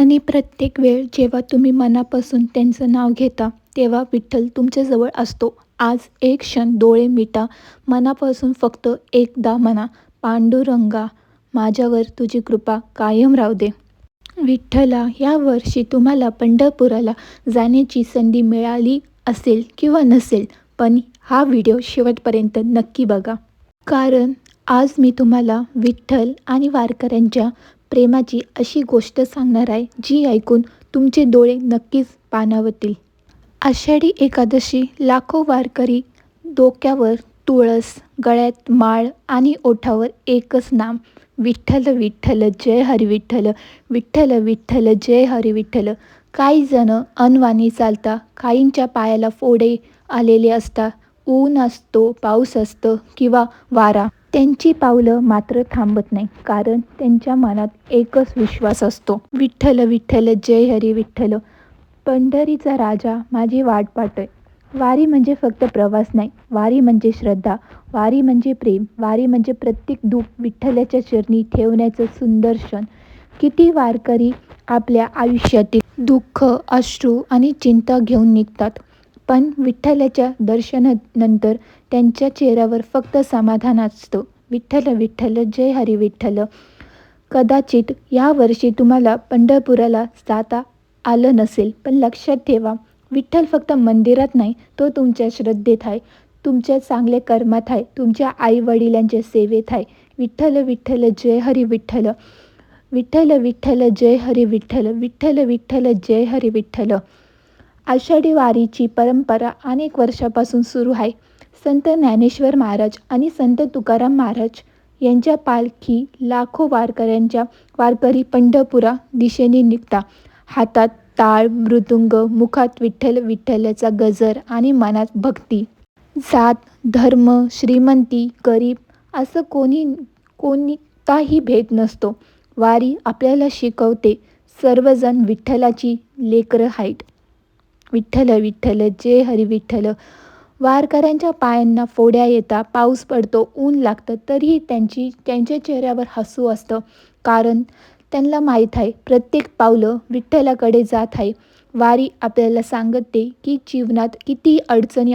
आणि प्रत्येक वेळ जेव्हा तुम्ही मनापासून त्यांचं नाव घेता, तेव्हा विठ्ठल तुमच्याजवळ असतो. आज एक क्षण डोळे मिटा, मनापासून फक्त एकदा म्हणा, पांडुरंगा, माझ्यावर तुझी कृपा कायम राहू दे. विठ्ठला, या वर्षी तुम्हाला पंढरपुराला जाण्याची संधी मिळाली असेल किंवा नसेल, पण हा व्हिडिओ शेवटपर्यंत नक्की बघा. कारण आज मी तुम्हाला विठ्ठल आणि वारकऱ्यांच्या प्रेमाची अशी गोष्ट सांगणार आहे, जी ऐकून तुमचे डोळे नक्कीच पाणावतील. आषाढी एकादशी लाखो वारकरी डोक्यावर तुळस, गळ्यात माळ आणि ओठावर एकच नाम, विठ्ठल विठ्ठल जय हरी विठ्ठल, विठ्ठल विठ्ठल जय हरी विठ्ठल. काही जण अनवाणी चालता, काहींच्या पायाला फोडे आलेले असतात, ऊन असतो, पाऊस असतं किंवा वारा. त्यांची पावलं मात्र थांबत नाही, कारण त्यांच्या मनात एकच विश्वास असतो, विठ्ठल विठ्ठल जय हरी विठ्ठल. पंढरीचा राजा माझी वाट पाहतोय. वारी म्हणजे फक्त प्रवास नाही, वारी म्हणजे श्रद्धा, वारी म्हणजे प्रेम, वारी म्हणजे प्रत्येक दुःख विठ्ठलाच्या चरणी ठेवण्याचं सुंदर क्षण. किती वारकरी आपल्या आयुष्यातील दुःख, अश्रू आणि चिंता घेऊन निघतात, पण विठ्ठलाच्या दर्शनानंतर त्यांच्या चेहऱ्यावर फक्त समाधान असतं, विठ्ठल विठ्ठल जय हरी विठ्ठल. कदाचित या वर्षी तुम्हाला पंढरपुराला जाता आलं नसेल, पण लक्षात ठेवा, विठ्ठल फक्त मंदिरात नाही, तो तुमच्या श्रद्धेत आहे, तुमच्या चांगल्या कर्मात आहे, तुमच्या आईवडिलांच्या सेवेत आहे. विठ्ठल विठ्ठल जय हरी विठ्ठल, विठ्ठल विठ्ठल जय हरी विठ्ठल, विठ्ठल विठ्ठल जय हरी विठ्ठल. आषाढी वारीची परंपरा अनेक वर्षापासून सुरू आहे. संत ज्ञानेश्वर महाराज आणि संत तुकाराम महाराज यांच्या पालखी लाखो वारकरी पंढरपुरा दिशेने निघता. हातात टाळ, मृदुंग, मुखात विठ्ठल विठ्ठलचा गजर आणि मनात भक्ती. जात, धर्म, श्रीमंती, गरीब असं कोणताही भेद नसतो. वारी आपल्याला शिकवते, सर्वजण विठ्ठलाची लेकरं आहेत. विठ्ठल विठ्ठल जय हरी विठ्ठल. वारकऱ्यांच्या पायांना फोड्या येतात, पाऊस पडतो, ऊन लागतं, तरीही त्यांच्या चेहऱ्यावर हसू असतं, कारण त्यांना माहीत आहे, प्रत्येक पावलं विठ्ठलाकडे जात आहे. वारी आपल्याला सांगते की जीवनात किती अडचणी